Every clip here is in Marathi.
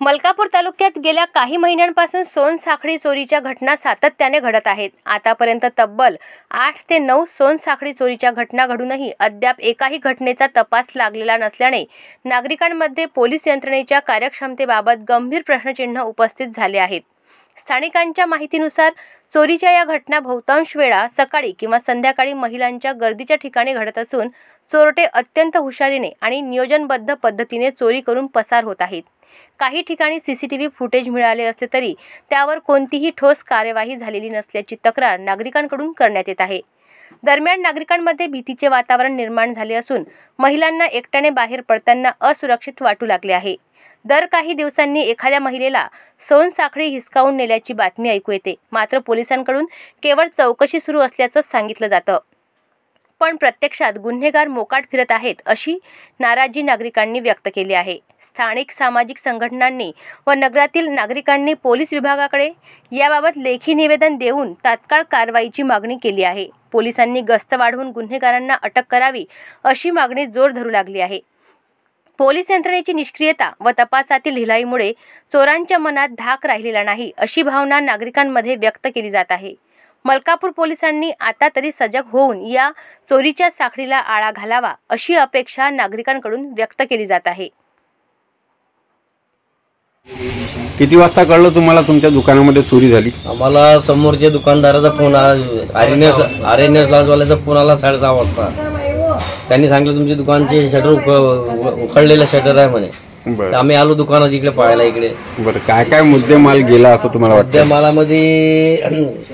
मलकापूर तालुक्यात गेल्या काही महिन्यांपासून सोनसाखळी चोरीच्या घटना सातत्याने घडत आहेत। आतापर्यंत तब्बल 8 ते 9 सोनसाखळी चोरीच्या घटना घडूनही अद्याप एकाही घटनेचा तपास लागलेला नसल्याने नागरिकांमध्ये पोलीस यंत्रणेच्या कार्यक्षमतेबाबत गंभीर प्रश्नचिन्ह उपस्थित झाले आहेत। स्थानिकांच्या माहितीनुसार चोरीच्या या घटना बहुतांश वेळा सकाळी किंवा संध्याकाळी महिलांच्या गर्दीच्या ठिकाणी घडत असून चोरटे अत्यंत हुशारीने आणि नियोजनबद्ध पद्धतीने चोरी करून पसार होत आहेत। काही ठिकाणी सीसीटीव्ही फुटेज मिळाले असले तरी त्यावर कोणतीही ठोस कार्यवाही झालेली नसल्याची तक्रार नागरिकांकडून करण्यात येत आहे। दरम्यान नागरिकांमध्ये भीतीचे वातावरण निर्माण झाले असून महिलांना एकट्याने बाहेर पडताना असुरक्षित वाटू लागले आहे। दर काही दिवसांनी एखाद्या महिलेला सोनसाखळी हिसकावून नेल्याची बातमी ऐकू येते, मात्र पोलिसांकडून केवळ चौकशी सुरू असल्याचं सांगितलं जातं, पण प्रत्यक्षात गुन्हेगार मोकाट फिरत आहेत अशी नाराजी नागरिकांनी व्यक्त केली आहे। स्थानिक सामाजिक संघटनांनी व नगरातील नागरिकांनी पोलीस विभागाकडे याबाबत लेखी निवेदन देऊन तात्काळ कारवाईची मागणी केली आहे। पोलिसांनी गस्त वाढवून गुन्हेगारांना अटक करावी अशी मागणी जोर धरू लागली आहे। पोलीस यंत्रणेची निष्क्रियता व तपासातील ढिलाईमुळे चोरांच्या मनात धाक राहिलेला नाही अशी भावना नागरिकांमध्ये व्यक्त केली जात आहे। मलकापूर पोलिसांनी आता तरी सजग होऊन या चोरीच्या साखळीला आळा घालावा अशी अपेक्षा नागरिकांकडून व्यक्त केली जात आहे। किती वाजता कळलं तुम्हाला तुमच्या दुकानामध्ये चोरी झाली? आम्हाला समोरच्या दुकानदाराचा फोन आला, आरएनएस लाजवाल्याचा फोन आला 6:30 वाजता। त्यांनी सांगितलं तुमच्या दुकानचे शटर उखडलेलं शटर आहे म्हणे। आम्ही आलो दुकानात इकडे पाहायला इकडे। बरं, काय काय मुद्दे माल गेला असं तुम्हाला वाटतं? मुद्दे मालामध्ये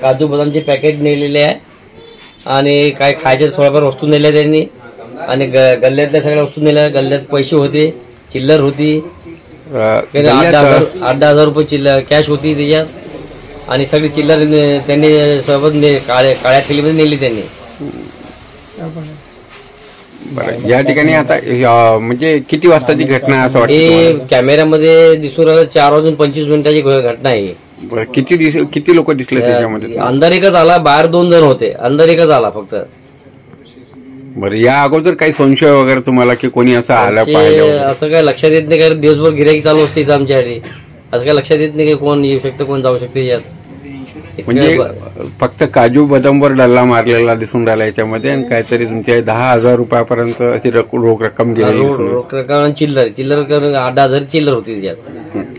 काजू बदामचे पॅकेट नेलेले आहे आणि काय खायचे थोड्याफार वस्तू नेल्या त्यांनी आणि गल्ल्यातल्या सगळ्या वस्तू नेल्या। गल्ल्यात पैसे होते, चिल्लर होती, 8-10 रुपये चिल्लर कॅश होती त्याच्यात आणि सगळी चिल्लर त्यांनी सोबत काळ्या थैलीमध्ये नेली त्यांनी। बरं, या ठिकाणी आता म्हणजे किती वाजताची घटना असं वाटतं? कॅमेऱ्यामध्ये दिसून राहिलं 4:25 घटना आहे। बरं, किती लोक दिसले त्याच्यामध्ये? अंदर एकच आला, बाहेर 2 जण होते, अंदर एकच आला फक्त। बरं, या अगोदर काही संशय वगैरे तुम्हाला की कोणी असं आलं पाहिजे असं काय लक्षात येत नाही? कारण दिवसभर गिऱ्हाईक चालू असते इथं आमच्यासाठी, असं काय लक्षात येत नाही की कोण येऊ शकतं कोण जाऊ शकते यात। म्हणजे फक्त काजू बदामवर डल्ला मारलेला दिसून राहिला याच्यामध्ये आणि काहीतरी तुमच्या 10,000 रुपयापर्यंत अशी रोख रक्कम गेली। रोख रक्कम चिल्लर 8-10 चिल्लर होती त्याच्यात।